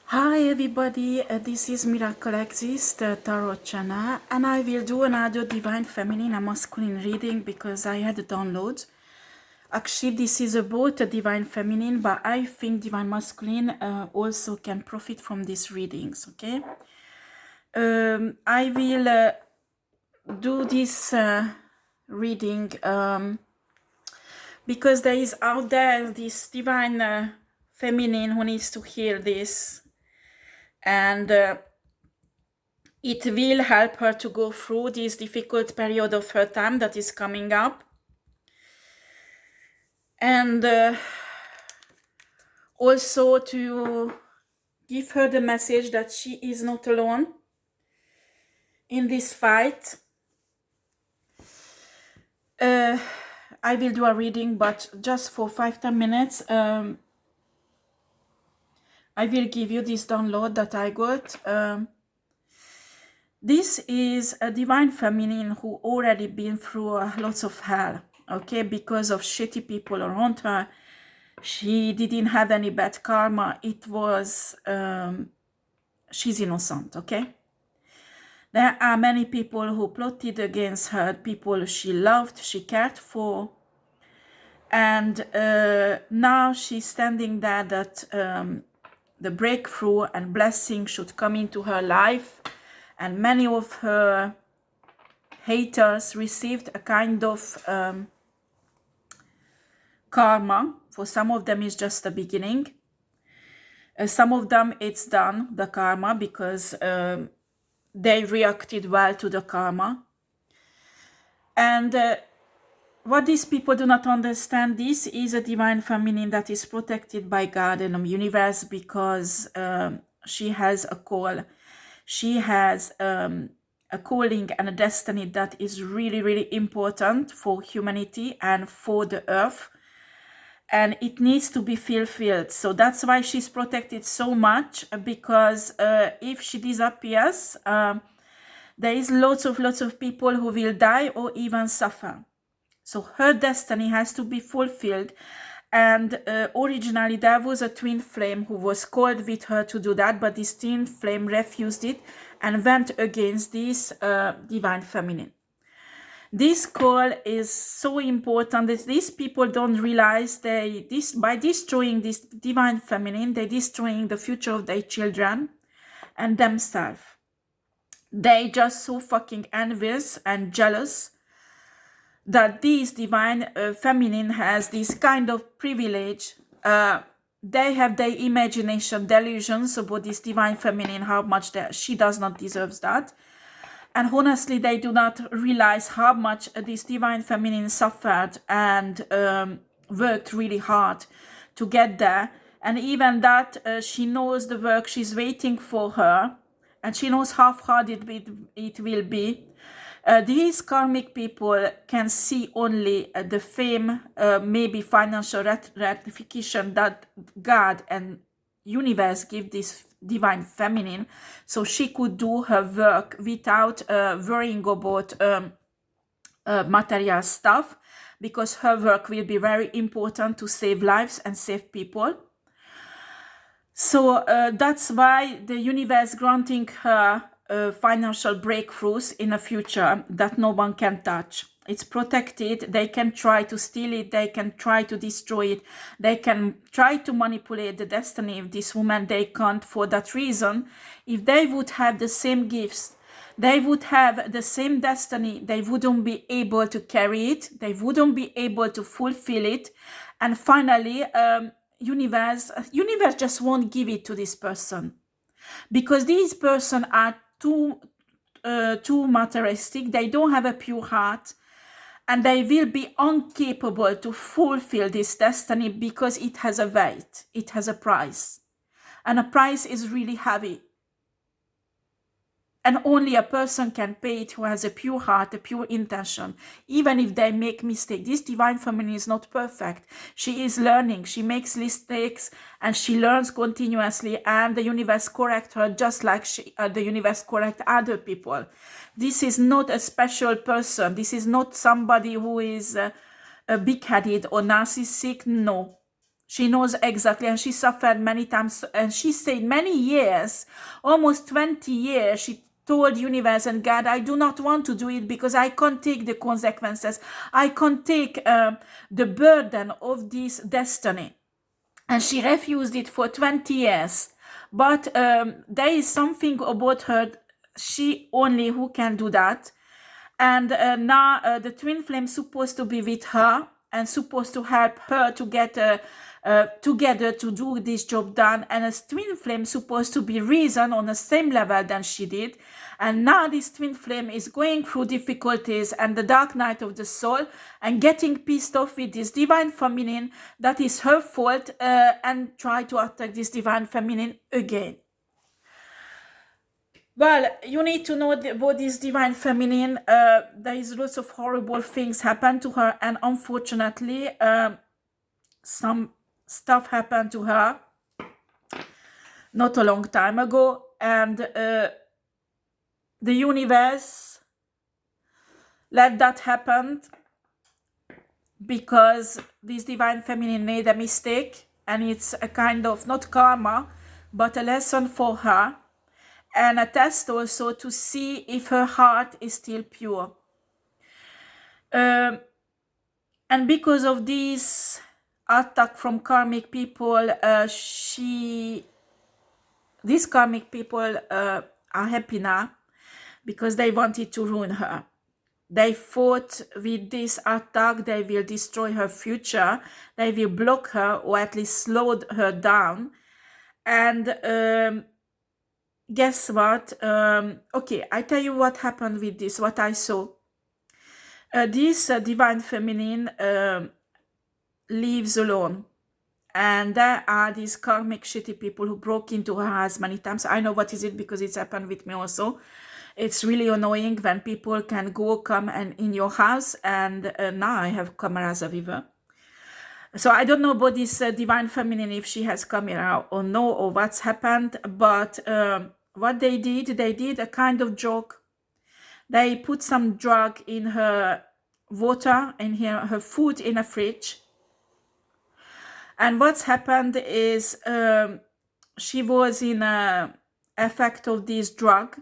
Hi everybody, this is miraclexistetarot channel, and I will do another divine feminine and masculine reading because I had a download. Actually, this is about a divine feminine, but I think divine masculine also can profit from these readings, okay? I will do this reading because there is out there this divine feminine who needs to hear this, and it will help her to go through this difficult period of her time that is coming up. And also to give her the message that she is not alone in this fight. I will do a reading, but just for 5-10 minutes. I will give you this download that I got. This is a divine feminine who already been through lots of hell, okay, because of shitty people around her. She didn't have any bad karma. It was, she's innocent, okay? There are many people who plotted against her, people she loved, she cared for. And now she's standing there that the breakthrough and blessing should come into her life. And many of her haters received a kind of karma. For some of them, it's just the beginning. Some of them, it's done, the karma, because they reacted well to the karma. And what these people do not understand, this is a divine feminine that is protected by God and the universe, because she has a call. She has a calling and a destiny that is really, really important for humanity and for the earth. And it needs to be fulfilled. So that's why she's protected so much, because if she disappears, there is lots of people who will die or even suffer. So her destiny has to be fulfilled. And originally there was a twin flame who was called with her to do that, but this twin flame refused it and went against this divine feminine. This call is so important that these people don't realize by destroying this divine feminine, they're destroying the future of their children and themselves. They just so fucking envious and jealous that this divine feminine has this kind of privilege. They have their imagination delusions about this divine feminine, how much she does not deserve that. And honestly, they do not realize how much this divine feminine suffered and worked really hard to get there. And even that, she knows the work she's waiting for her, and she knows how hard it will be. These karmic people can see only the fame, maybe financial gratification that God and universe give this divine feminine, so she could do her work without worrying about material stuff, because her work will be very important to save lives and save people. So that's why the universe granting her financial breakthroughs in the future that no one can touch. It's protected. They can try to steal it. They can try to destroy it. They can try to manipulate the destiny of this woman. They can't. For that reason, if they would have the same gifts, they would have the same destiny, they wouldn't be able to carry it. They wouldn't be able to fulfill it. And finally, universe just won't give it to this person, because these person are too materialistic. They don't have a pure heart, and they will be incapable to fulfill this destiny, because it has a weight, it has a price, and a price is really heavy. And only a person can pay it who has a pure heart, a pure intention, even if they make mistakes. This divine feminine is not perfect. She is learning. She makes mistakes and she learns continuously, and the universe corrects her just like the universe corrects other people. This is not a special person. This is not somebody who is big-headed or narcissistic. No. She knows exactly, and she suffered many times, and she stayed many years, almost 20 years. She told universe and God, I do not want to do it because I can't take the consequences. I can't take the burden of this destiny. And she refused it for 20 years. But there is something about her, she only who can do that. And now the twin flame supposed to be with her and supposed to help her to get together to do this job done. And a twin flame supposed to be reason on the same level than she did. And now this twin flame is going through difficulties and the dark night of the soul and getting pissed off with this divine feminine that is her fault, and try to attack this divine feminine again. Well, you need to know about this divine feminine. There is lots of horrible things happen to her, and unfortunately, some stuff happened to her not a long time ago, and the universe let that happen because this divine feminine made a mistake, and it's a kind of not karma, but a lesson for her. And a test also to see if her heart is still pure. And because of this attack from karmic people, these karmic people are happy now because they wanted to ruin her. They thought with this attack they will destroy her future, they will block her or at least slow her down. And guess what? Okay, I tell you what happened with this, what I saw. This divine feminine lives alone. And there are these karmic shitty people who broke into her house many times. I know what is it because it's happened with me also. It's really annoying when people can come and in your house, and now I have cameras everywhere. So I don't know about this divine feminine, if she has come here or no, or what's happened, but what they did a kind of joke. They put some drug in her water, in her food in a fridge. And what's happened is she was in effect of this drug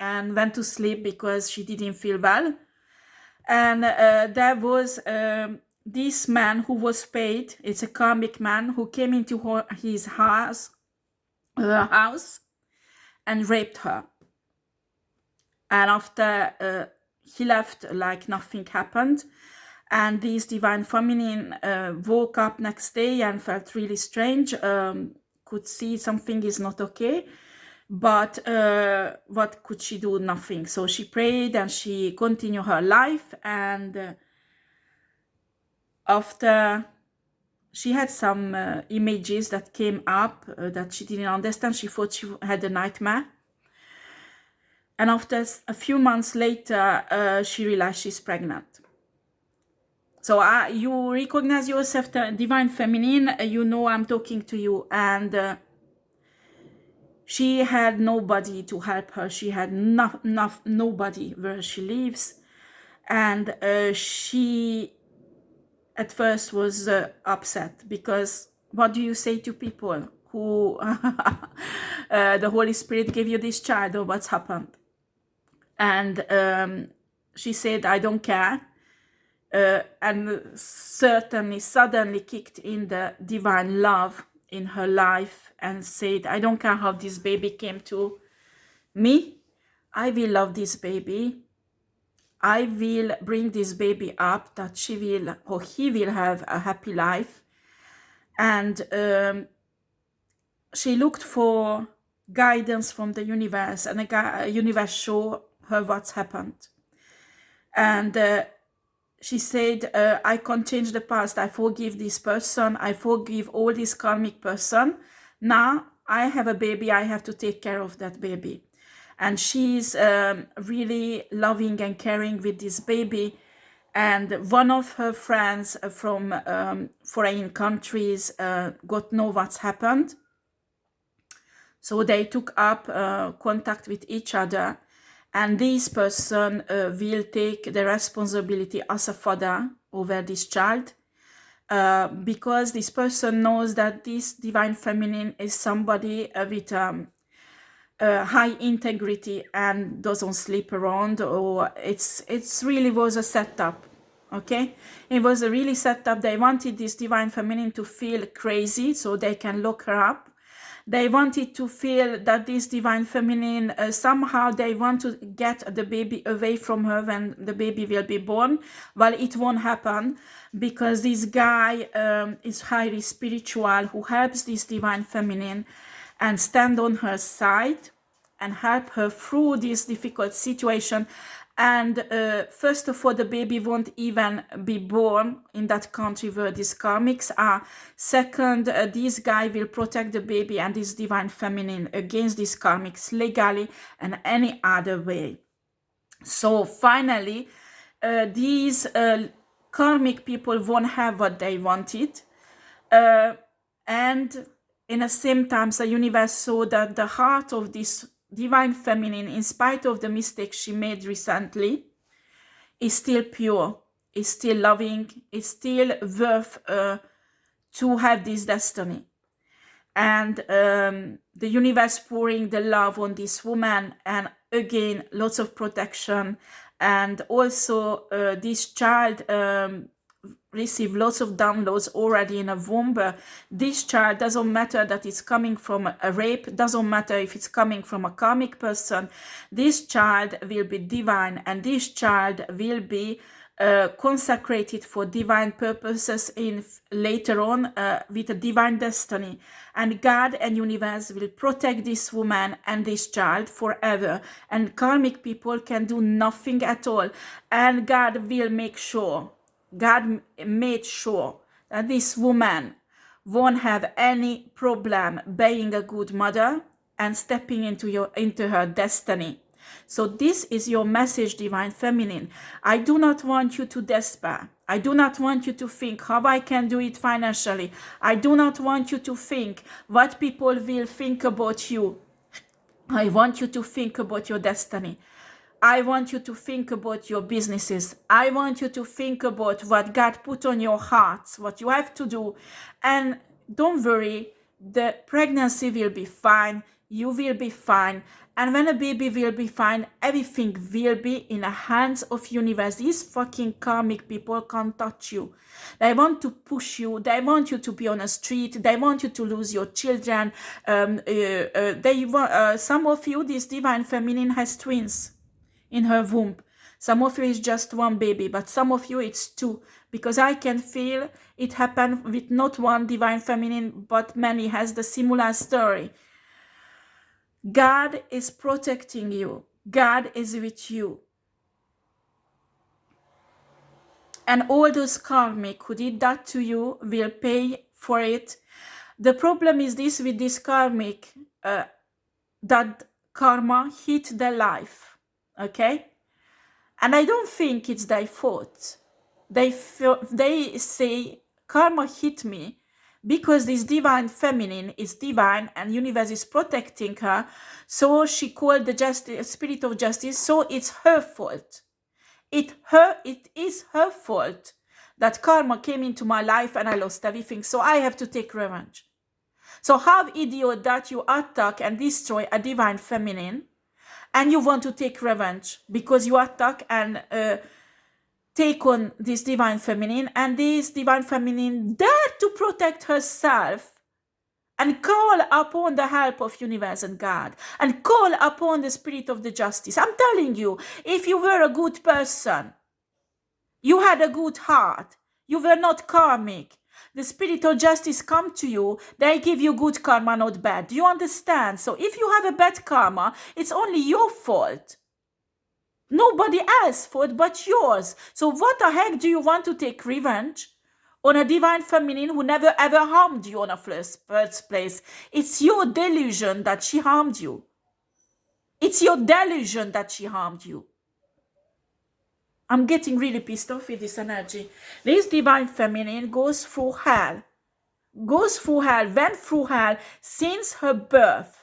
and went to sleep because she didn't feel well. And there was this man who was paid, it's a karmic man, who came into his house, and raped her. And after he left, like nothing happened. And this divine feminine woke up next day and felt really strange, could see something is not okay. But what could she do? Nothing. So she prayed and she continued her life. And after she had some images that came up that she didn't understand. She thought she had a nightmare. And after a few months later, she realized she's pregnant. So you recognize yourself, the divine feminine, you know I'm talking to you. And she had nobody to help her. She had nobody where she lives. And she at first was upset because what do you say to people who the Holy Spirit gave you this child, or what's happened? And she said, I don't care. And suddenly kicked in the divine love in her life and said, I don't care how this baby came to me. I will love this baby. I will bring this baby up that she will, or he will have a happy life. And she looked for guidance from the universe, and the universe showed her what's happened. And she said, I can't change the past. I forgive this person. I forgive all this karmic person. Now I have a baby. I have to take care of that baby. And she's really loving and caring with this baby. And one of her friends from foreign countries got to know what's happened. So they took up contact with each other. And this person will take the responsibility as a father over this child. because this person knows that this divine feminine is somebody with high integrity and doesn't sleep around, or it's really was a setup. Okay, it was a really setup. They wanted this divine feminine to feel crazy so they can lock her up. They wanted to feel that this divine feminine, somehow they want to get the baby away from her when the baby will be born. Well, it won't happen, because this guy is highly spiritual, who helps this divine feminine and stand on her side and help her through this difficult situation. And first of all, the baby won't even be born in that country where these karmics are. Second, this guy will protect the baby and this divine feminine against these karmics legally and any other way. So finally, these karmic people won't have what they wanted. And in the same time, the universe saw that the heart of this divine feminine, in spite of the mistakes she made recently, is still pure, is still loving, is still worth to have this destiny. And the universe pouring the love on this woman, and again, lots of protection. And also this child receive lots of downloads already in a womb. This child, doesn't matter that it's coming from a rape, doesn't matter if it's coming from a karmic person, this child will be divine, and this child will be consecrated for divine purposes in later on with a divine destiny. And God and universe will protect this woman and this child forever, and karmic people can do nothing at all. And God will make sure, God made sure that this woman won't have any problem being a good mother and stepping into her destiny. So this is your message, divine feminine. I do not want you to despair. I do not want you to think how I can do it financially. I do not want you to think what people will think about you. I want you to think about your destiny. I want you to think about your businesses. I want you to think about what God put on your hearts, what you have to do. And don't worry, the pregnancy will be fine. You will be fine. And when a baby will be fine, everything will be in the hands of universe. These fucking karmic people can't touch you. They want to push you. They want you to be on a street. They want you to lose your children. Some of you, this divine feminine has twins in her womb. Some of you is just one baby, but some of you it's two, because I can feel it happen with not one divine feminine, but many has the similar story. God is protecting you. God is with you. And all those karmic who did that to you will pay for it. The problem is this with this karmic, that karma hit their life. Okay? And I don't think it's their fault. They say, karma hit me because this divine feminine is divine and universe is protecting her. So she called the spirit of justice. So it's her fault. It is her fault that karma came into my life and I lost everything. So I have to take revenge. So how idiot that you attack and destroy a divine feminine, and you want to take revenge because you attack and take on this divine feminine, and this divine feminine dare to protect herself and call upon the help of universe and God, and call upon the spirit of the justice. I'm telling you, if you were a good person, you had a good heart, you were not karmic, the spirit of justice come to you, they give you good karma, not bad. Do you understand? So if you have a bad karma, it's only your fault. Nobody else's fault but yours. So what the heck do you want to take revenge on a divine feminine who never ever harmed you on a first place? It's your delusion that she harmed you. It's your delusion that she harmed you. I'm getting really pissed off with this energy. This divine feminine goes through hell. Went through hell since her birth.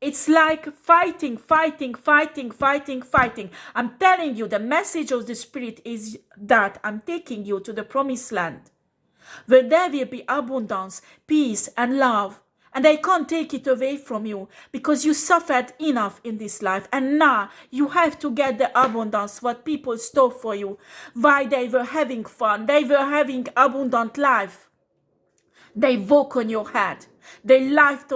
It's like fighting. I'm telling you, the message of the spirit is that I'm taking you to the promised land. where there will be abundance, peace, and love. And they can't take it away from you because you suffered enough in this life. And now you have to get the abundance what people stole for you. While they were having fun, they were having abundant life. They woke on your head. They laughed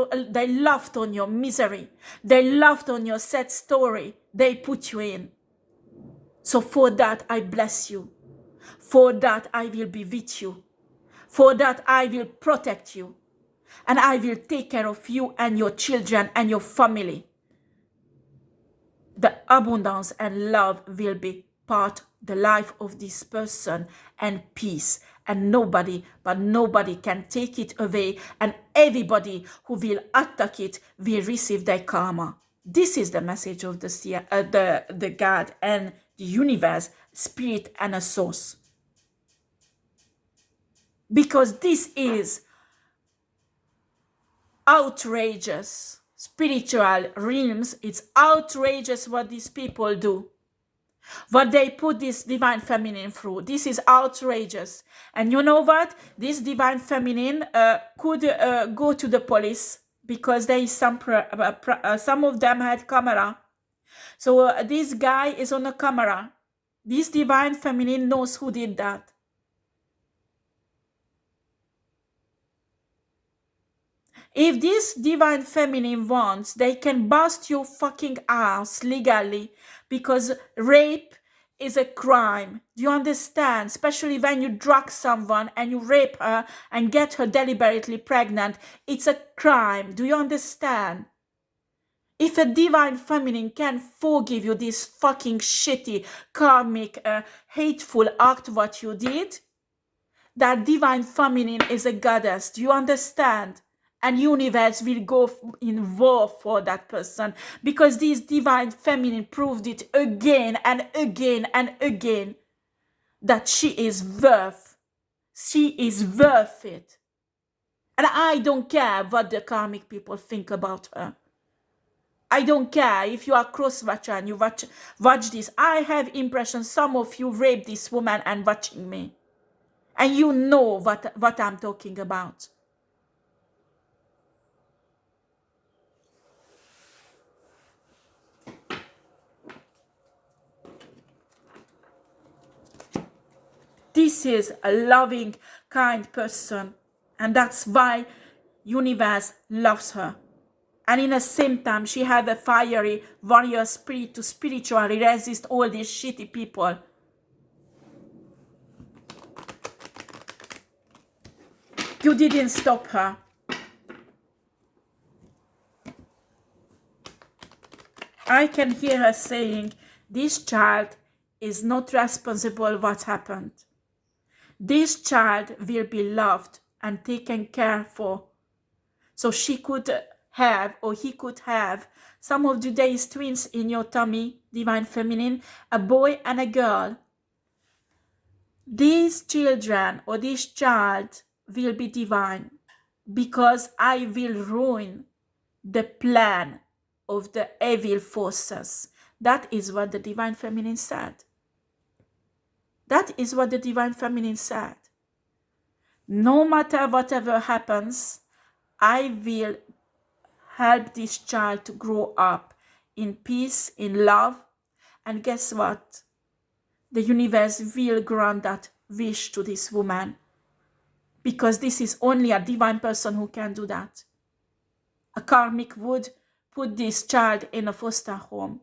on your misery. They laughed on your sad story. They put you in. So for that, I bless you. For that, I will be with you. For that, I will protect you. And I will take care of you and your children and your family. The abundance and love will be part of the life of this person, and peace. And nobody can take it away. And everybody who will attack it will receive their karma. This is the message of the God and the universe, spirit and a source. Because this is outrageous. Spiritual realms, it's outrageous what these people do. What they put this divine feminine through. This is outrageous. And you know what? This divine feminine could go to the police because there is some of them had camera. So this guy is on a camera. This divine feminine knows who did that. If this divine feminine wants, they can bust your fucking ass legally, because rape is a crime. Do you understand? Especially when you drug someone and you rape her and get her deliberately pregnant. It's a crime. Do you understand? If a divine feminine can forgive you this fucking shitty, karmic, hateful act what you did, that divine feminine is a goddess. Do you understand? And universe will go in war for that person, because this divine feminine proved it again and again and again that she is worth it. And I don't care what the karmic people think about her. I don't care if you are cross-watcher and you watch this. I have impression some of you raped this woman and watching me. And you know what I'm talking about. This is a loving, kind person. And that's why universe loves her. And in the same time, she had a fiery warrior spirit to spiritually resist all these shitty people. You didn't stop her. I can hear her saying, this child is not responsible what happened. This child will be loved and taken care for. So she could have, or he could have, some of today's twins in your tummy, divine feminine, a boy and a girl. These children or this child will be divine, because I will ruin the plan of the evil forces. That is what the divine feminine said. That is what the divine feminine said. No matter whatever happens, I will help this child to grow up in peace, in love. And guess what? The universe will grant that wish to this woman, because this is only a divine person who can do that. A karmic would put this child in a foster home.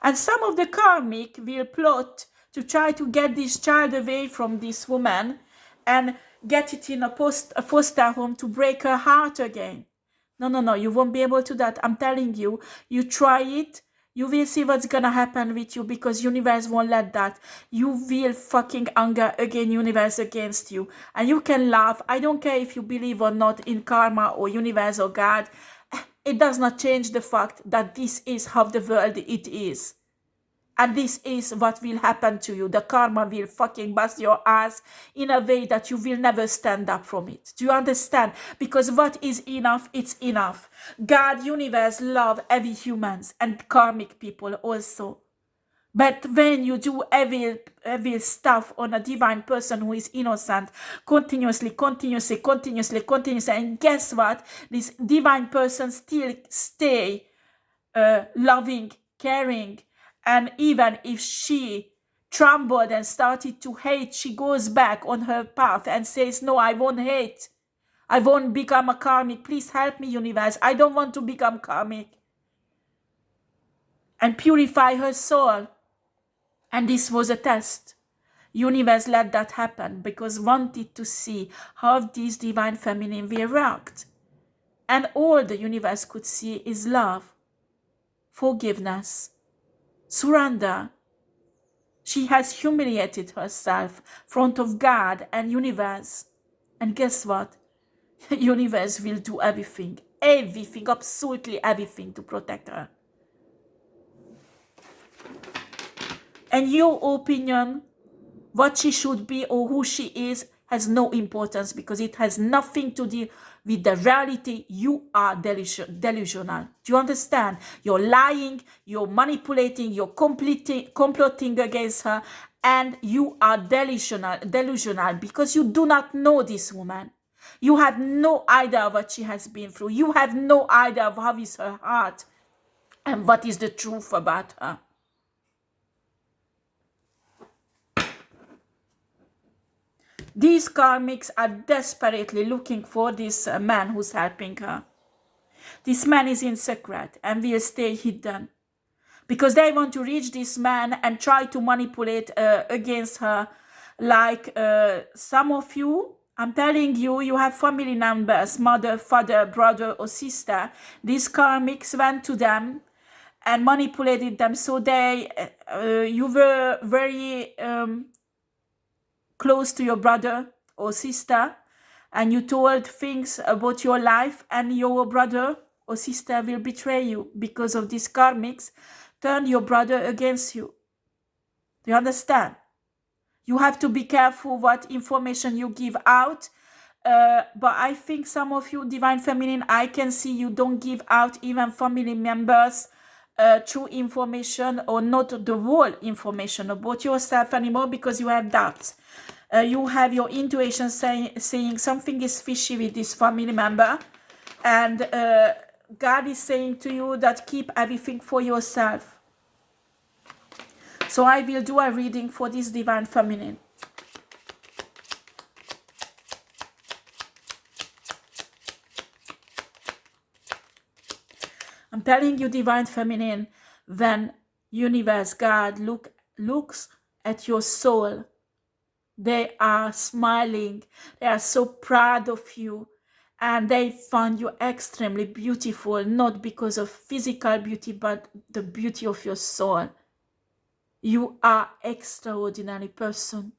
And some of the karmic will plot to try to get this child away from this woman and get it in a foster home to break her heart again. No, you won't be able to do that. I'm telling you, you try it, you will see what's gonna happen with you, because universe won't let that. You will fucking anger again universe against you. And you can laugh. I don't care if you believe or not in karma or universe or God. It does not change the fact that this is how the world it is. And this is what will happen to you. The karma will fucking bust your ass in a way that you will never stand up from it. Do you understand? Because what is enough, it's enough. God, universe, love every humans and karmic people also. But when you do evil stuff on a divine person who is innocent, continuously, and guess what? This divine person still stay loving, caring, and even if she trembled and started to hate, she goes back on her path and says, no, I won't hate. I won't become a karmic. Please help me, universe. I don't want to become karmic. And purify her soul. And this was a test. Universe let that happen because wanted to see how this divine feminine will react. And all the universe could see is love, forgiveness, surrender. She has humiliated herself in front of God and universe. And guess what? Universe will do everything, absolutely everything to protect her. And your opinion, what she should be or who she is, has no importance because it has nothing to do with the reality. You are delusional. Do you understand? You're lying, you're manipulating, you're comploting against her, and you are delusional because you do not know this woman. You have no idea of what she has been through. You have no idea of how is her heart and what is the truth about her. These karmics are desperately looking for this man who's helping her. This man is in secret and will stay hidden because they want to reach this man and try to manipulate against her. Like some of you, I'm telling you, you have family members, mother, father, brother, or sister. These karmics went to them and manipulated them. So you were very close to your brother or sister, and you told things about your life, and your brother or sister will betray you because of these karmics. Turn your brother against you. Do you understand? You have to be careful what information you give out. But I think some of you, divine feminine, I can see you don't give out even family members true information or not the whole information about yourself anymore because you have doubts. You have your intuition saying something is fishy with this family member, and God is saying to you that keep everything for yourself. So I will do a reading for this divine feminine. I'm telling you, divine feminine, when universe, God looks at your soul, they are smiling. They are so proud of you. And they find you extremely beautiful, not because of physical beauty, but the beauty of your soul. You are an extraordinary person.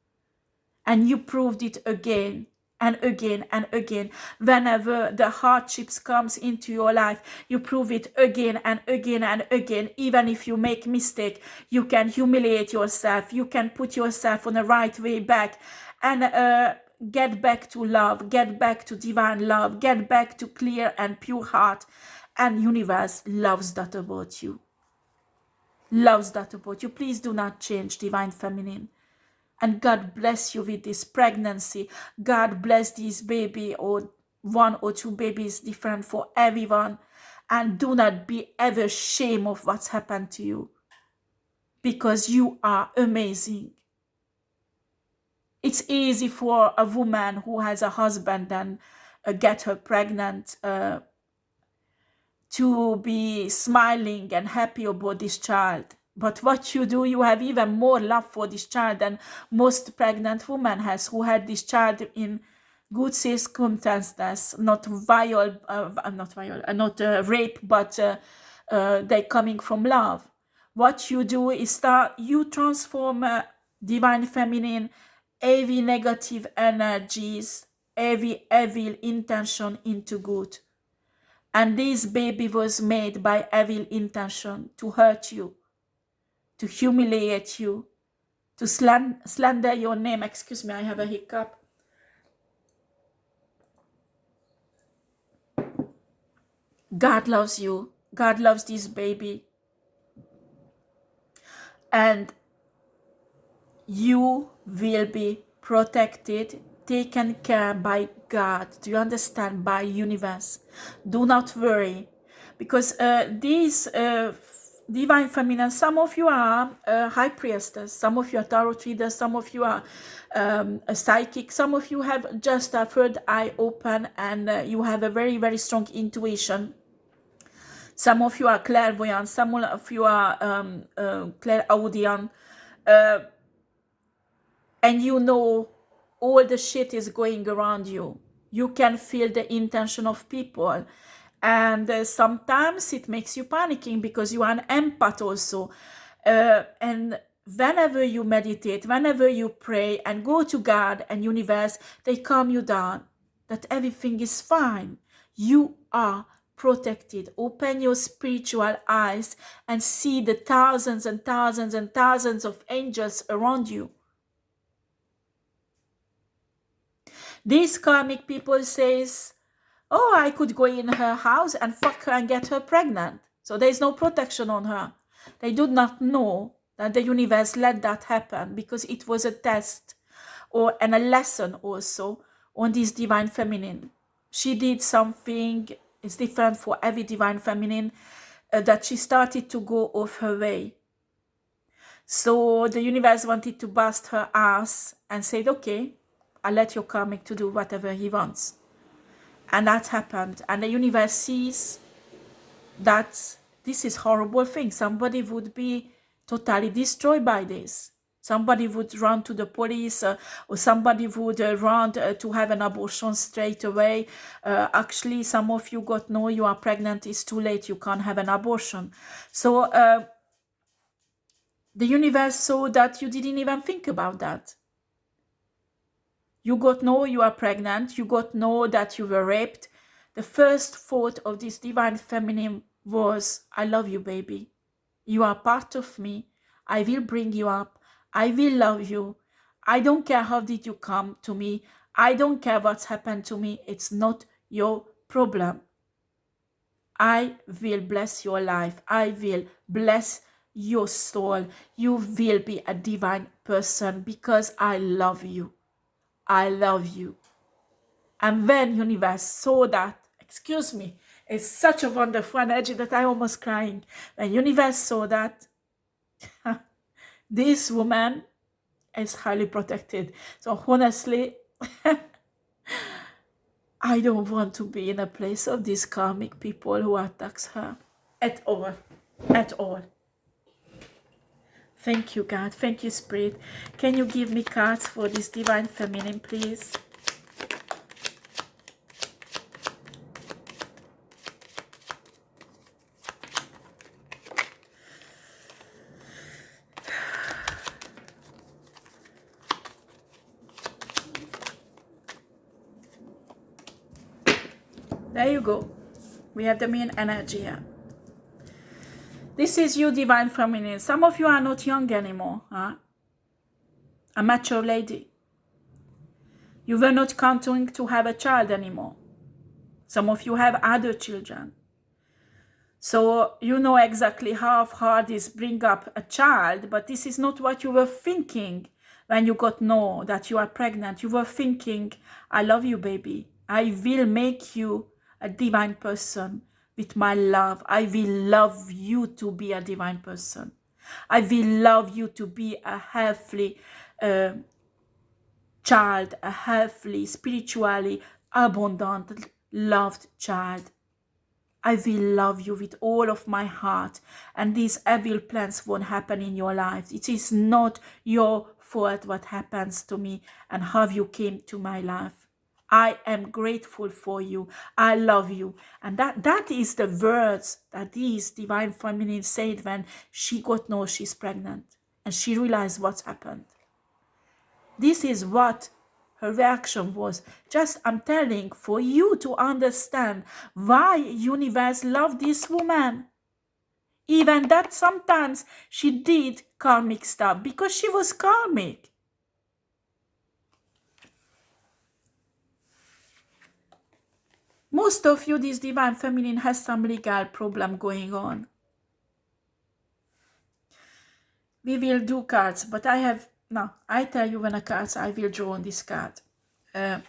And you proved it again and again and again. Whenever the hardships comes into your life, you prove it again and again and again. Even if you make mistake, you can humiliate yourself. You can put yourself on the right way back and get back to love, get back to divine love, get back to clear and pure heart. And universe loves that about you. Loves that about you. Please do not change, divine feminine. And God bless you with this pregnancy. God bless this baby, or one or two babies, different for everyone. And do not be ever ashamed of what's happened to you, because you are amazing. It's easy for a woman who has a husband and get her pregnant to be smiling and happy about this child. But what you do, you have even more love for this child than most pregnant women has, who had this child in good circumstances, not rape, but they coming from love. What you do is you transform divine feminine, every negative energies, every evil intention into good. And this baby was made by evil intention to hurt you, to humiliate you, to slander your name. Excuse me, I have a hiccup. God loves you. God loves this baby. and you will be protected, taken care by God. Do you understand? By universe. Do not worry, because these divine feminine, some of you are high priestess, some of you are tarot readers, some of you are a psychic, some of you have just a third eye open, and you have a very, very strong intuition. Some of you are clairvoyant, some of you are clairaudient, and you know all the shit is going around you. You can feel the intention of people, and sometimes it makes you panicking because you are an empath also. And whenever you meditate, whenever you pray and go to God and universe, they calm you down, that everything is fine. You are protected. Open your spiritual eyes and see the thousands and thousands and thousands of angels around you. These karmic people says, oh, I could go in her house and fuck her and get her pregnant. So there is no protection on her. They do not know that the universe let that happen because it was a test and a lesson also on this divine feminine. She did something, it's different for every divine feminine, that she started to go off her way. So the universe wanted to bust her ass and said, okay, I'll let your karmic to do whatever he wants. And that happened. And the universe sees that this is horrible thing. Somebody would be totally destroyed by this. Somebody would run to the police, or somebody would run to have an abortion straight away. Actually, some of you got no, you are pregnant, it's too late, you can't have an abortion. So the universe saw that you didn't even think about that. You got no, you are pregnant. You got no, that you were raped. The first thought of this divine feminine was, I love you, baby. You are part of me. I will bring you up. I will love you. I don't care how did you come to me. I don't care what's happened to me. It's not your problem. I will bless your life. I will bless your soul. You will be a divine person because I love you. I love you. And when universe saw that, excuse me, it's such a wonderful energy that I almost crying. When universe saw that, this woman is highly protected. So honestly, I don't want to be in a place of these karmic people who attacks her at all, at all. Thank you, God. Thank you, Spirit. Can you give me cards for this divine feminine, please? There you go. We have the main energy here. This is you, divine feminine. Some of you are not young anymore, huh? A mature lady. You were not counting to have a child anymore. Some of you have other children. So you know exactly how hard it is bring up a child, but this is not what you were thinking when you got know that you are pregnant. You were thinking, I love you, baby. I will make you a divine person with my love. I will love you to be a divine person. I will love you to be a healthy child, a healthy, spiritually abundant, loved child. I will love you with all of my heart, and these evil plans won't happen in your life. It is not your fault what happens to me and how you came to my life. I am grateful for you. I love you. And that is the words that this divine feminine said when she got know she's pregnant and she realized what's happened. This is what her reaction was. Just, I'm telling, for you to understand why universe loved this woman. Even that sometimes she did karmic stuff because she was karmic. Most of you, this divine feminine has some legal problem going on. We will do cards, but I have, no, I tell you when a cards I will draw on this card. There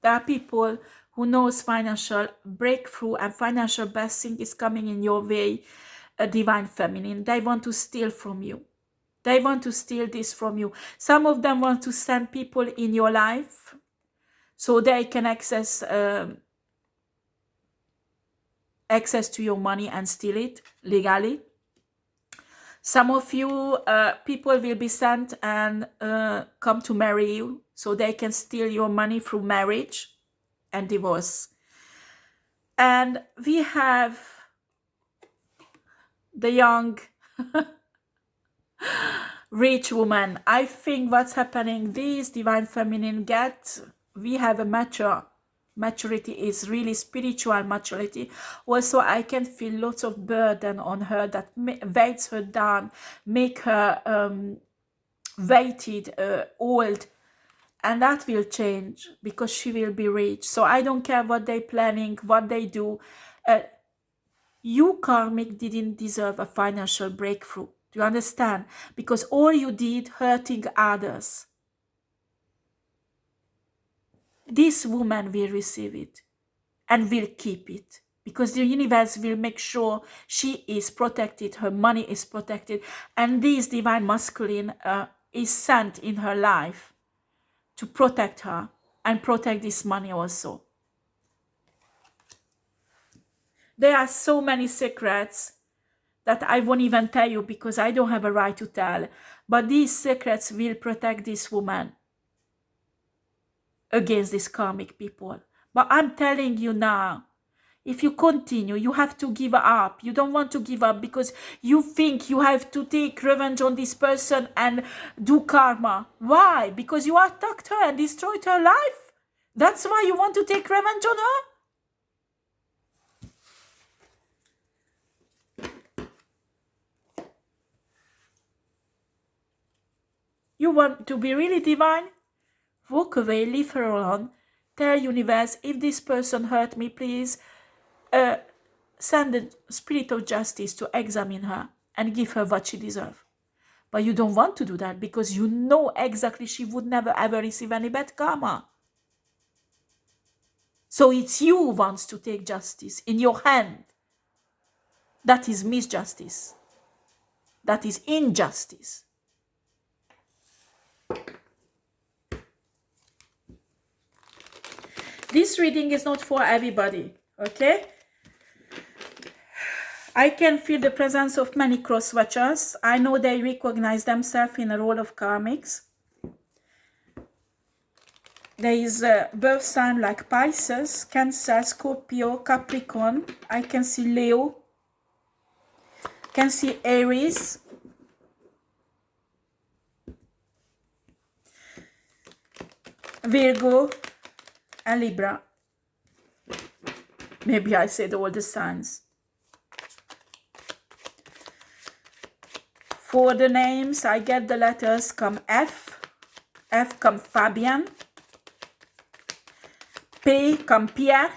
are people who knows financial breakthrough and financial blessing is coming in your way, a divine feminine. They want to steal from you. They want to steal this from you. Some of them want to send people in your life so they can access to your money and steal it legally. Some of you people will be sent and come to marry you so they can steal your money through marriage and divorce. And we have the young rich woman. I think what's happening, this divine feminine we have a maturity is really spiritual maturity. Also, I can feel lots of burden on her that weights her down, make her weighted, old, and that will change because she will be rich. So I don't care what they're planning, what they do. You karmic didn't deserve a financial breakthrough. Do you understand? Because all you did hurting others. This woman will receive it and will keep it because the universe will make sure she is protected, her money is protected, and this divine masculine is sent in her life to protect her and protect this money also. There are so many secrets that I won't even tell you because I don't have a right to tell, but these secrets will protect this woman against these karmic people. But I'm telling you now, if you continue, you have to give up. You don't want to give up because you think you have to take revenge on this person and do karma. Why? Because you attacked her and destroyed her life? That's why you want to take revenge on her? You want to be really divine? Walk away, leave her alone. Tell universe, if this person hurt me, please send the spirit of justice to examine her and give her what she deserves. But you don't want to do that because you know exactly she would never ever receive any bad karma. So it's you who wants to take justice in your hand. That is misjustice. That is injustice. This reading is not for everybody, okay? I can feel the presence of many cross-watchers. I know they recognize themselves in a role of karmics. There is a birth sign like Pisces, Cancer, Scorpio, Capricorn. I can see Leo. Can see Aries. Virgo and Libra. Maybe I said all the signs. For the names, I get the letters come F. F come Fabian. P comme Pierre.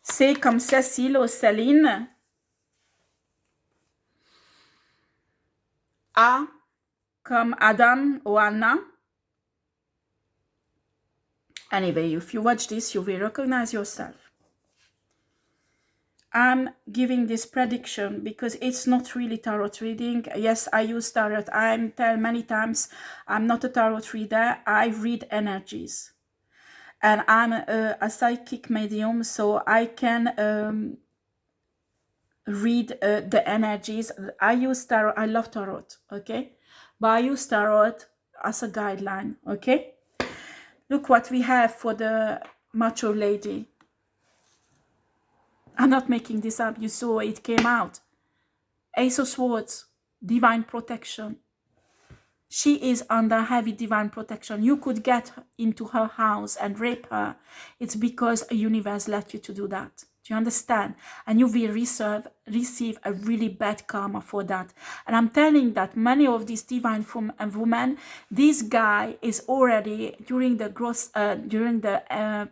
C comme Cécile or Céline. A comme Adam or Anna. Anyway, if you watch this, you will recognize yourself. I'm giving this prediction because it's not really tarot reading. Yes, I use tarot. I'm tell many times I'm not a tarot reader. I read energies. And I'm a psychic medium, so I can read the energies. I use tarot. I love tarot, okay? But I use tarot as a guideline, okay? Look what we have for the macho lady. I'm not making this up. You saw it came out. Ace of Swords, divine protection. She is under heavy divine protection. You could get into her house and rape her. It's because a universe let you to do that. Do you understand? And you will receive a really bad karma for that. And I'm telling that many of these divine women, this guy is already during the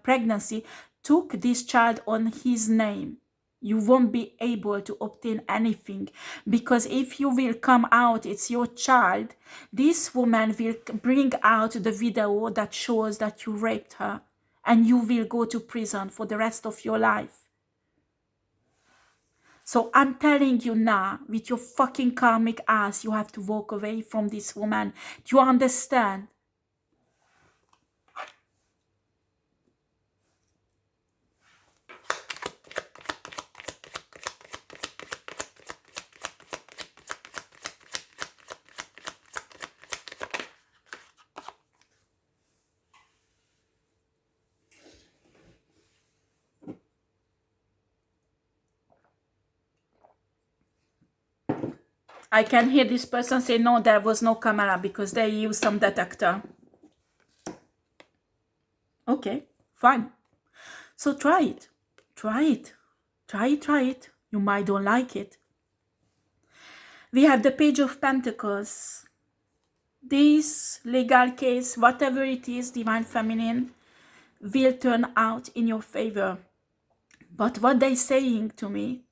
pregnancy took this child on his name. You won't be able to obtain anything, because if you will come out, it's your child, this woman will bring out the video that shows that you raped her, and you will go to prison for the rest of your life. So I'm telling you now, with your fucking karmic ass, you have to walk away from this woman. Do you understand? I can hear this person say, no, there was no camera because they used some detector. Okay, fine. So try it. Try it. Try it. You might don't like it. We have the Page of Pentacles. This legal case, whatever it is, Divine Feminine, will turn out in your favor. But what they're saying to me,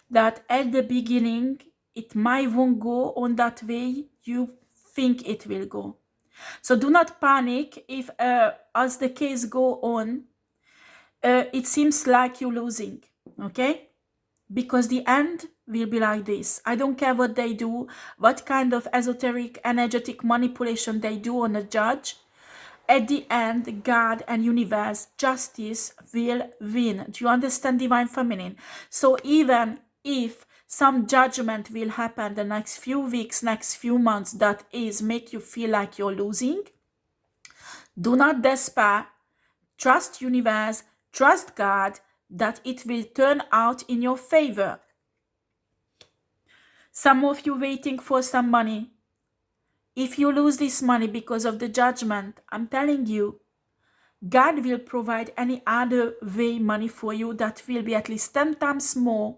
that at the beginning, it might won't go on that way you think it will go. So do not panic if, as the case go on, it seems like you're losing, okay? Because the end will be like this. I don't care what they do, what kind of esoteric, energetic manipulation they do on a judge. At the end, God and universe, justice will win. Do you understand, Divine Feminine? So even if some judgment will happen the next few weeks, next few months, that is make you feel like you're losing, do not despair. Trust universe, trust God, that it will turn out in your favor. Some of you waiting for some money. If you lose this money because of the judgment, I'm telling you, God will provide any other way money for you that will be at least 10 times more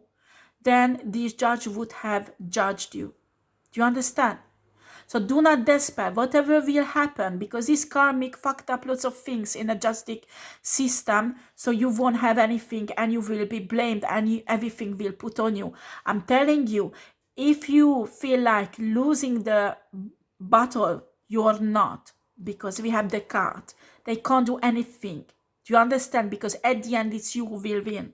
than this judge would have judged you. Do you understand? So do not despair, whatever will happen, because this karmic fucked up lots of things in a justice system, so you won't have anything and you will be blamed and everything will put on you. I'm telling you, if you feel like losing the battle, you're not, because we have the card. They can't do anything. Do you understand? Because at the end, it's you who will win.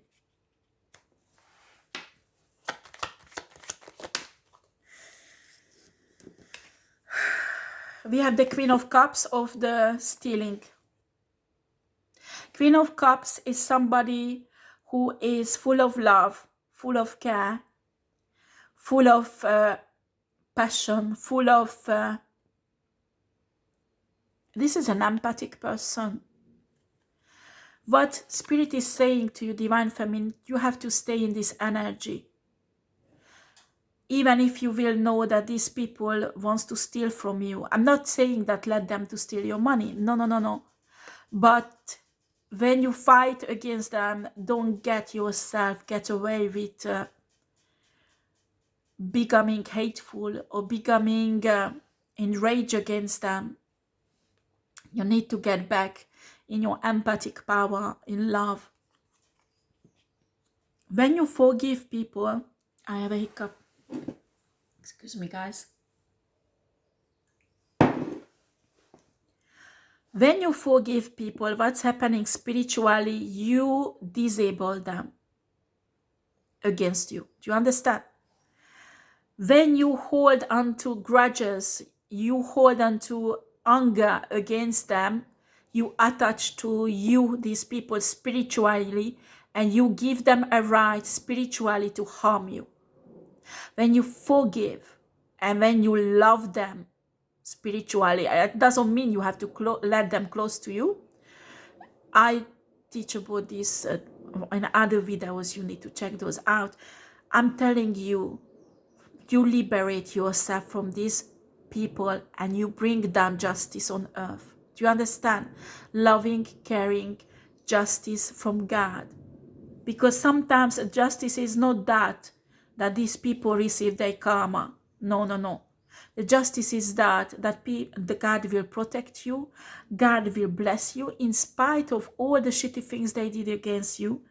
We have the Queen of Cups of the stealing. Queen of Cups is somebody who is full of love, full of care, full of passion, full of... this is an empathic person. What Spirit is saying to you, Divine Feminine, you have to stay in this energy. Even if you will know that these people wants to steal from you. I'm not saying that let them to steal your money. No, no, no, no. But when you fight against them, don't get away with becoming hateful or becoming enraged against them. You need to get back in your empathic power, in love. When you forgive people, I have a hiccup. Excuse me, guys. When you forgive people, what's happening spiritually, you disable them against you. Do you understand? When you hold on to grudges, you hold on to anger against them, you attach to you, these people, spiritually, and you give them a right spiritually to harm you. When you forgive and when you love them spiritually, it doesn't mean you have to let them close to you. I teach about this in other videos. You need to check those out. I'm telling you, you liberate yourself from these people and you bring down justice on earth. Do you understand? Loving, caring, justice from God. Because sometimes justice is not that these people receive their karma. No, no, no. The justice is that the God will protect you, God will bless you in spite of all the shitty things they did against you,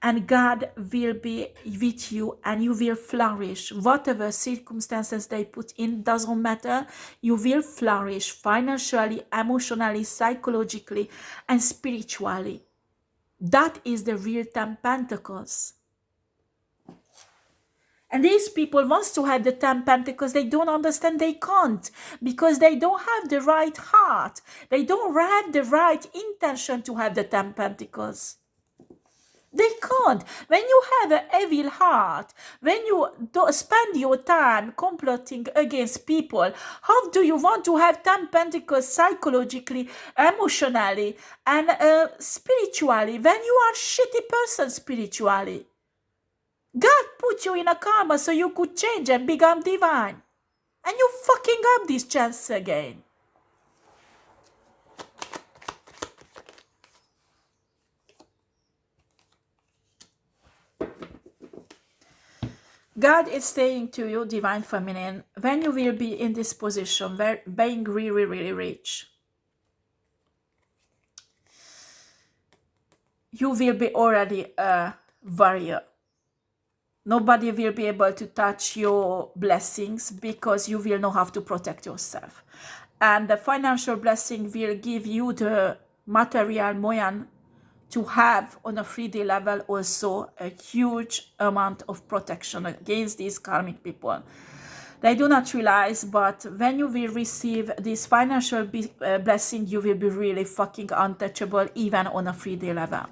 and God will be with you and you will flourish. Whatever circumstances they put in, doesn't matter, you will flourish financially, emotionally, psychologically, and spiritually. That is the real 10 Pentacles. And these people wants to have the 10 Pentacles. They don't understand they can't, because they don't have the right heart. They don't have the right intention to have the 10 Pentacles. They can't. When you have an evil heart, when you spend your time complotting against people, how do you want to have 10 Pentacles psychologically, emotionally, and spiritually, when you are a shitty person spiritually? God put you in a karma so you could change and become divine. And you fucking up this chance again. God is saying to you, Divine Feminine, when you will be in this position, where being really, really rich, you will be already a warrior. Nobody will be able to touch your blessings because you will know how to protect yourself. And the financial blessing will give you the material moyan to have on a 3D level also a huge amount of protection against these karmic people. They do not realize, but when you will receive this financial blessing, you will be really fucking untouchable even on a 3D level.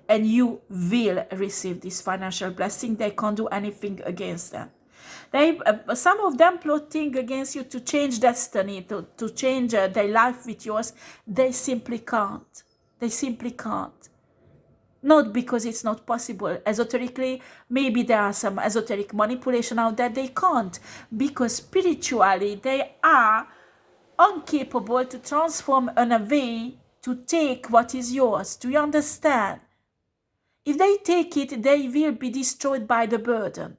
And you will receive this financial blessing. They can't do anything against them. Some of them plotting against you to change destiny, to change their life with yours. They simply can't. They simply can't. Not because it's not possible. Esoterically, maybe there are some esoteric manipulation out there. They can't. Because spiritually, they are incapable to transform in a way to take what is yours. Do you understand? If they take it, they will be destroyed by the burden.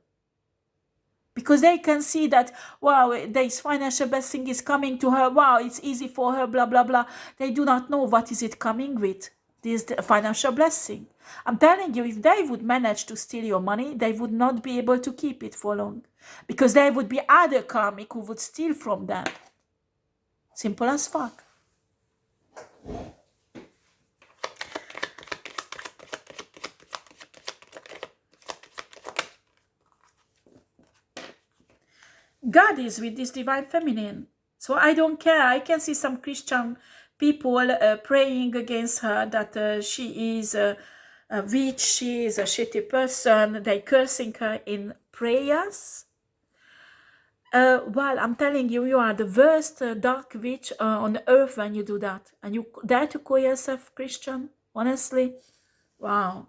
Because they can see that, wow, this financial blessing is coming to her, wow, it's easy for her, blah, blah, blah. They do not know what is it coming with, this financial blessing. I'm telling you, if they would manage to steal your money, they would not be able to keep it for long. Because there would be other karmic who would steal from them. Simple as fuck. God is with this Divine Feminine. So I don't care. I can see some Christian people praying against her, that she is a witch, she is a shitty person. They cursing her in prayers. Well, I'm telling you, you are the worst dark witch on earth when you do that. And you dare to call yourself Christian? Honestly? Wow.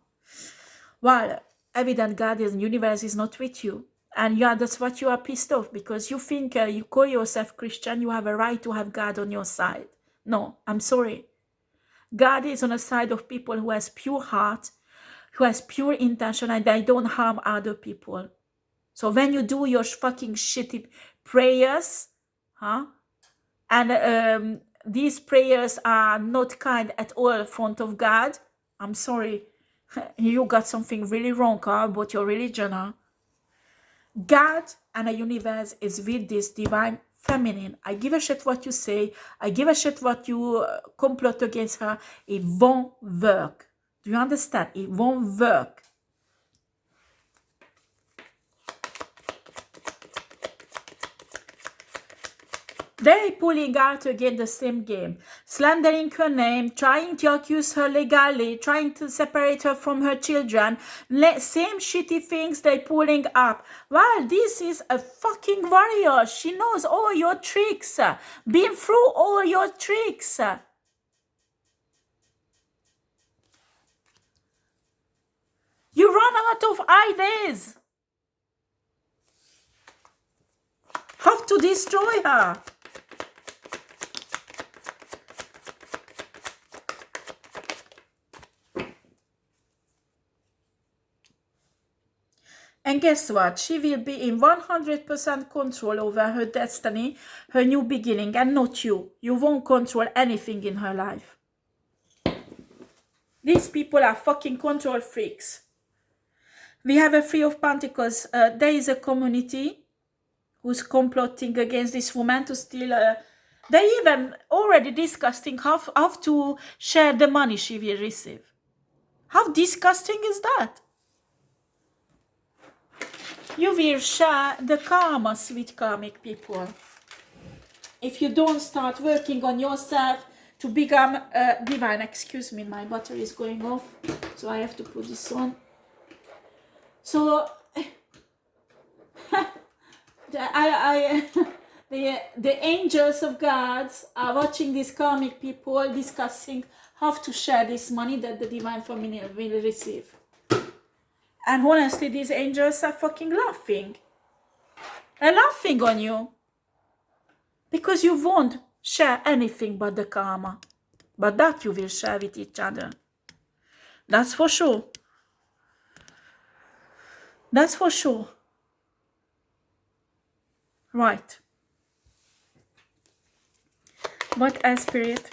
Well, evident God in the universe is not with you. And yeah, that's what you are pissed off, because you think you call yourself Christian, you have a right to have God on your side. No, I'm sorry. God is on the side of people who has pure heart, who has pure intention, and they don't harm other people. So when you do your fucking shitty prayers, and these prayers are not kind at all in front of God, I'm sorry. You got something really wrong about your religion, huh? God and the universe is with this Divine Feminine. I give a shit what you say. I give a shit what you complot against her. It won't work. Do you understand? It won't work. They're pulling out again the same game, slandering her name, trying to accuse her legally, trying to separate her from her children. Same shitty things they're pulling up. Well, this is a fucking warrior. She knows all your tricks, been through all your tricks. You run out of ideas. Have to destroy her. And guess what? She will be in 100% control over her destiny, her new beginning, and not you. You won't control anything in her life. These people are fucking control freaks. We have a Three of Pentacles. There is a community who's complotting against this woman to steal. They even already discussing how to share the money she will receive. How disgusting is that? You will share the karma, sweet karmic people. If you don't start working on yourself to become divine. Excuse me, my battery is going off, so I have to put this on. So the angels of gods are watching these karmic people discussing how to share this money that the divine feminine will receive. And honestly, these angels are fucking laughing. They're laughing on you. Because you won't share anything but the karma. But that you will share with each other. That's for sure. That's for sure. Right. What else, Spirit?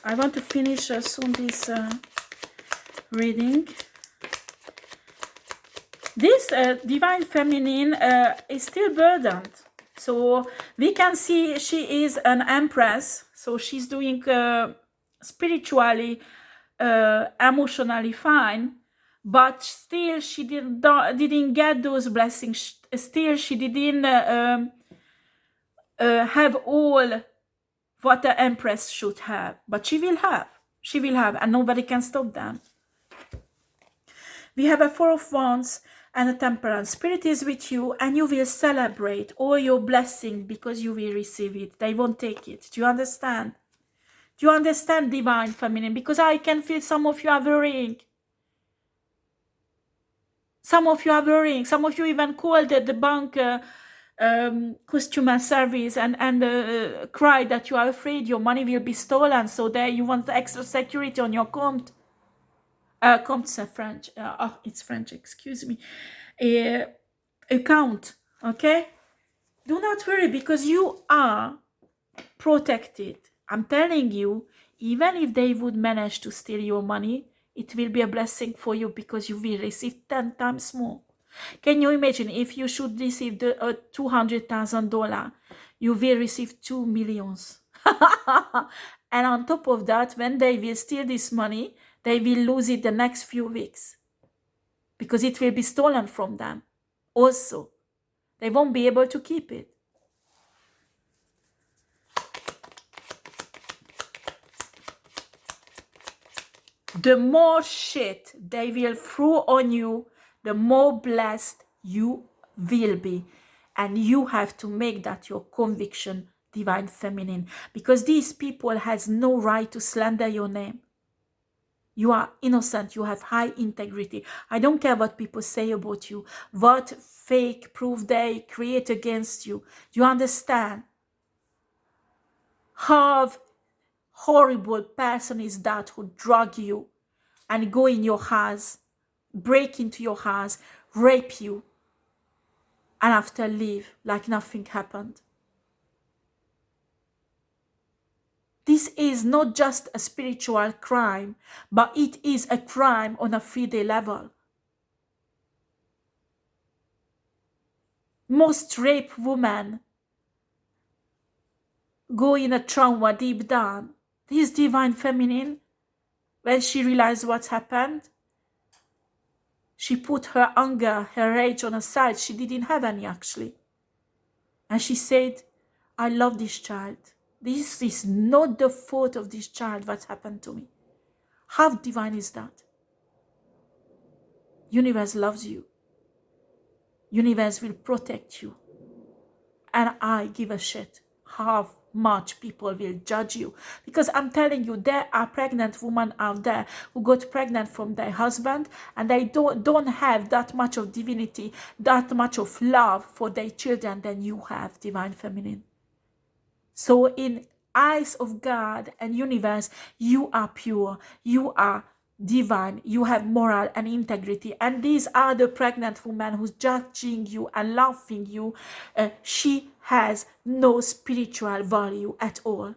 I want to finish soon this reading. This divine feminine is still burdened. So we can see she is an empress. So she's doing spiritually, emotionally fine. But still she didn't get those blessings. Still she didn't have all what the empress should have. But she will have. She will have. And nobody can stop them. We have a Four of Wands and a Temperance. Spirit is with you and you will celebrate all your blessing because you will receive it. They won't take it. Do you understand? Do you understand, divine feminine? Because I can feel some of you are worrying. Some of you are worrying. Some of you even called the bank customer service and cried that you are afraid your money will be stolen. So there you want the extra security on your account. Compte's French. It's French, excuse me. Account, okay? Do not worry because you are protected. I'm telling you, even if they would manage to steal your money, it will be a blessing for you because you will receive 10 times more. Can you imagine if you should receive the $200,000, you will receive 2 million. And on top of that, when they will steal this money, they will lose it the next few weeks because it will be stolen from them. Also, they won't be able to keep it. The more shit they will throw on you, the more blessed you will be. And you have to make that your conviction, divine feminine, because these people has no right to slander your name. You are innocent. You have high integrity. I don't care what people say about you, what fake proof they create against you. Do you understand? How horrible person is that who drug you and go in your house, break into your house, rape you, and after leave like nothing happened? This is not just a spiritual crime, but it is a crime on a 3D level. Most rape women go in a trauma deep down. This divine feminine, when she realized what happened, she put her anger, her rage on aside. She didn't have any actually. And she said, I love this child. This is not the fault of this child what happened to me. How divine is that? Universe loves you. Universe will protect you. And I give a shit how much people will judge you. Because I'm telling you, there are pregnant women out there who got pregnant from their husband and they don't have that much of divinity, that much of love for their children than you have, divine feminine. So in eyes of God and universe, you are pure. You are divine, you have moral and integrity, and these are the pregnant woman who's judging you and laughing you, she has no spiritual value at all.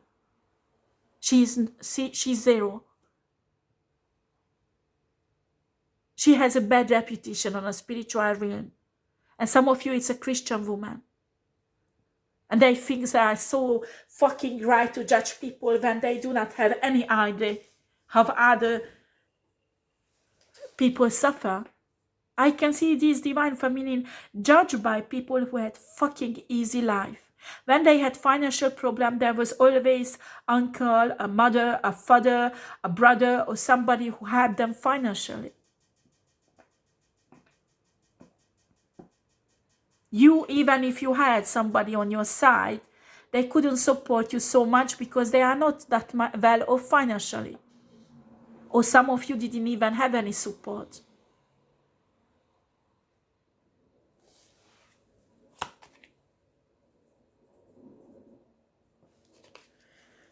She's zero. She has a bad reputation on a spiritual realm. And some of you, it's a Christian woman. And they think they are so fucking right to judge people when they do not have any idea how other people suffer. I can see this divine feminine judged by people who had fucking easy life. When they had financial problem, there was always uncle, a mother, a father, a brother, or somebody who had them financially. You, even if you had somebody on your side, they couldn't support you so much because they are not that well off financially. Or some of you didn't even have any support.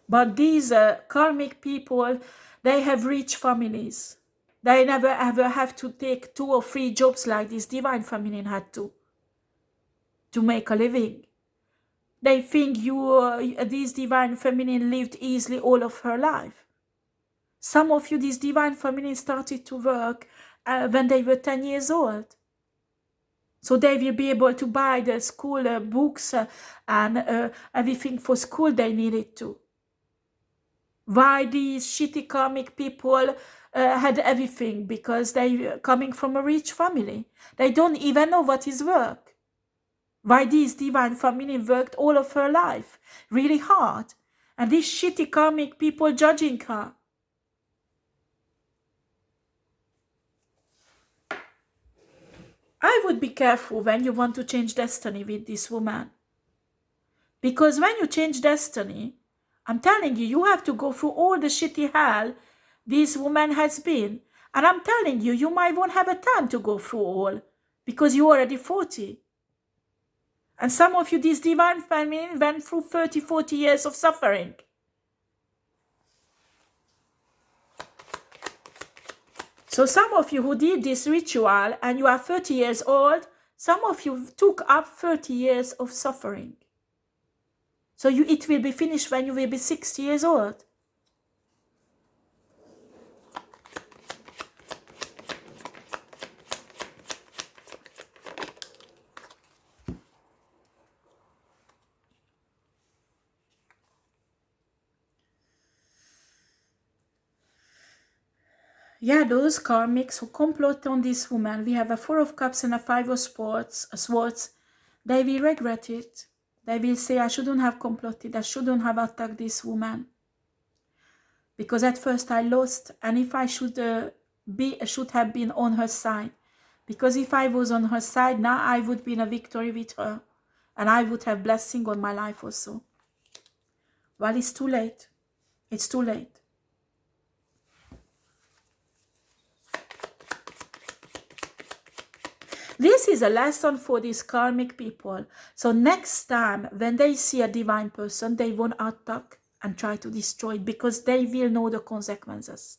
But these karmic people, they have rich families. They never ever have to take 2 or 3 jobs like this divine feminine had to make a living. They think this divine feminine lived easily all of her life. Some of you, this divine feminine started to work when they were 10 years old. So they will be able to buy the school books and everything for school they needed to. Why these shitty karmic people had everything? Because they coming from a rich family. They don't even know what is work. Why this divine feminine worked all of her life really hard, and these shitty karmic people judging her. I would be careful when you want to change destiny with this woman. Because when you change destiny, I'm telling you, you have to go through all the shitty hell this woman has been. And I'm telling you, you might won't have a time to go through all, because you're already 40. And some of you, this divine feminine, went through 30, 40 years of suffering. So some of you who did this ritual and you are 30 years old, some of you took up 30 years of suffering. So it will be finished when you will be 60 years old. Yeah, those karmics who complot on this woman, we have a 4 of Cups and a 5 of Swords, they will regret it. They will say, I shouldn't have complotted, I shouldn't have attacked this woman. Because at first I lost, and if I should have been on her side. Because if I was on her side, now I would be in a victory with her. And I would have blessing on my life also. Well, it's too late. It's too late. This is a lesson for these karmic people. So next time when they see a divine person, they won't attack and try to destroy it, because they will know the consequences.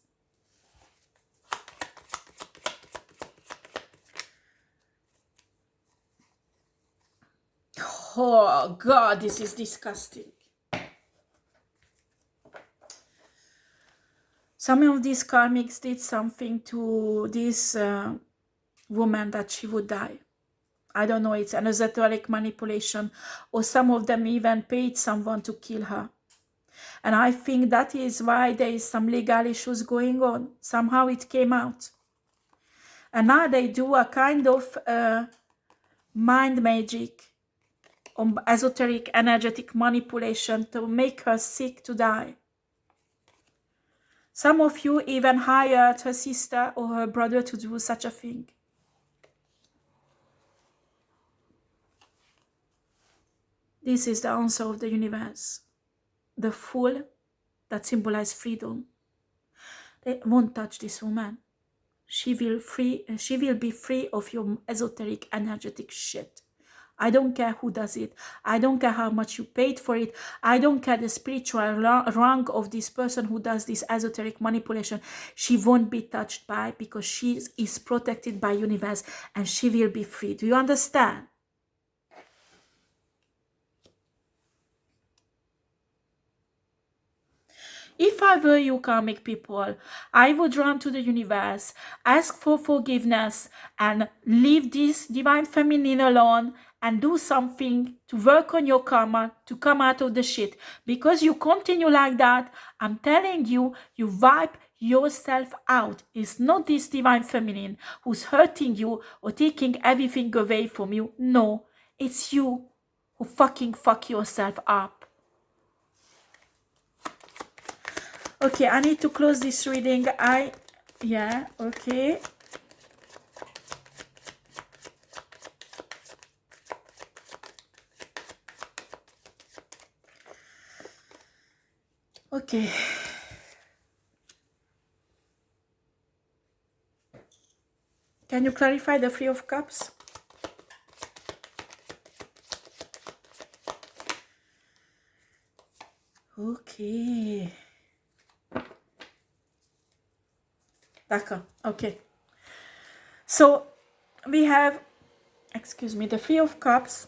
Oh God, this is disgusting. Some of these karmics did something to this woman that she would die. I don't know, it's an esoteric manipulation, or some of them even paid someone to kill her. And I think that is why there is some legal issues going on. Somehow it came out. And now they do a kind of mind magic, esoteric energetic manipulation to make her sick to die. Some of you even hired her sister or her brother to do such a thing. This is the answer of the universe. The Fool that symbolizes freedom. They won't touch this woman. She will be free of your esoteric energetic shit. I don't care who does it. I don't care how much you paid for it. I don't care the spiritual rank of this person who does this esoteric manipulation. She won't be touched by, because she is protected by universe, and she will be free. Do you understand? If I were you, karmic people, I would run to the universe, ask for forgiveness, and leave this divine feminine alone, and do something to work on your karma to come out of the shit. Because you continue like that, I'm telling you, you wipe yourself out. It's not this divine feminine who's hurting you or taking everything away from you. No, it's you who fucking fuck yourself up. Okay, I need to close this reading. Yeah, okay. Okay. Can you clarify the Three of Cups? Okay. D'accord. Okay. So we have, excuse me, the Three of Cups.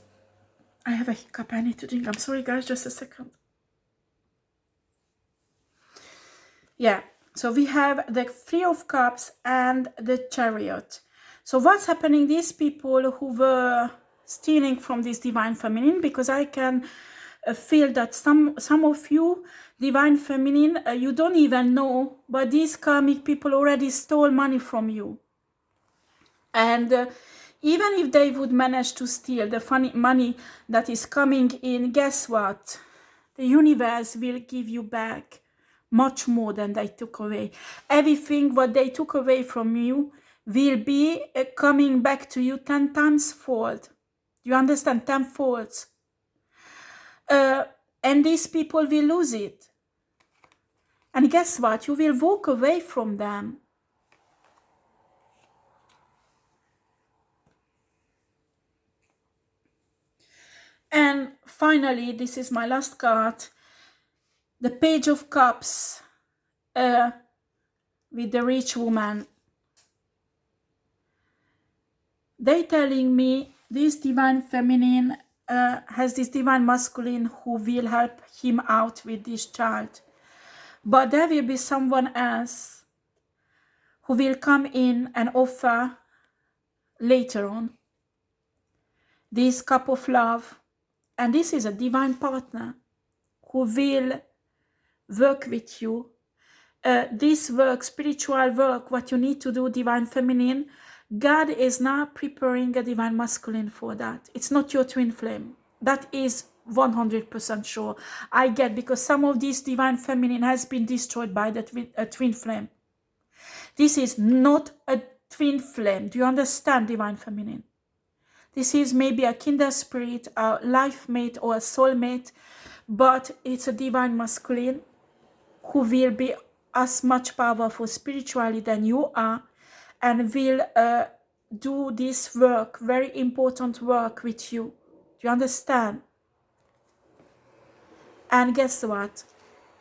I have a hiccup. I need to drink. I'm sorry, guys. Just a second. Yeah. So we have the Three of Cups and the Chariot. So what's happening? These people who were stealing from this divine feminine, because I can feel that some of you, divine feminine, you don't even know, but these karmic people already stole money from you. And even if they would manage to steal the money that is coming in, guess what? The universe will give you back much more than they took away. Everything what they took away from you will be coming back to you 10 times fold. You understand? 10 folds. And these people will lose it. And guess what? You will walk away from them. And finally, this is my last card, the Page of Cups with the rich woman. They telling me this divine feminine has this divine masculine who will help him out with this child. But there will be someone else who will come in and offer later on this cup of love. And this is a divine partner who will work with you. This work, spiritual work, what you need to do, divine feminine, God is now preparing a divine masculine for that. It's not your twin flame. That is 100% sure. I get, because some of this divine feminine has been destroyed by the twin flame. This is not a twin flame. Do you understand, divine feminine? This is maybe a kindred spirit, a life mate, or a soulmate, but it's a divine masculine who will be as much powerful spiritually than you are, and will do this work, very important work with you. Do you understand? And guess what?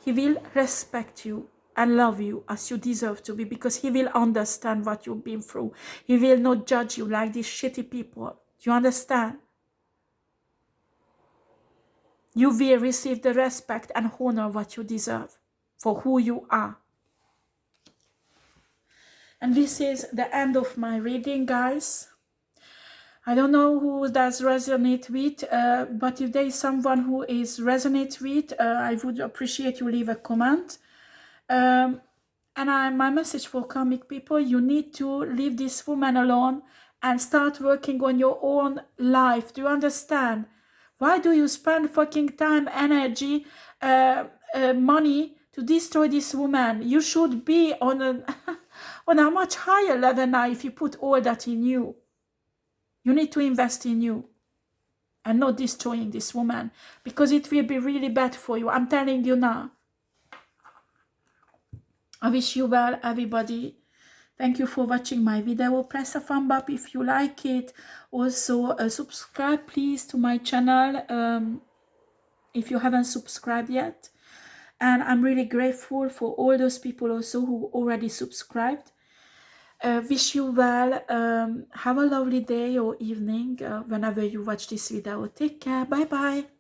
He will respect you and love you as you deserve to be, because he will understand what you've been through. He will not judge you like these shitty people. Do you understand? You will receive the respect and honor what you deserve for who you are. And this is the end of my reading, guys. I don't know who does resonate with, but if there is someone who is resonate with, I would appreciate you leave a comment. And my message for karmic people, you need to leave this woman alone and start working on your own life. Do you understand? Why do you spend fucking time, energy, money to destroy this woman? You should be on a, on a much higher level now if you put all that in you. You need to invest in you and not destroying this woman, because it will be really bad for you. I'm telling you now. I wish you well, everybody. Thank you for watching my video. Press a thumb up if you like it. Also subscribe please to my channel if you haven't subscribed yet. And I'm really grateful for all those people also who already subscribed. Wish you well. Have a lovely day or evening whenever you watch this video. Take care. Bye bye.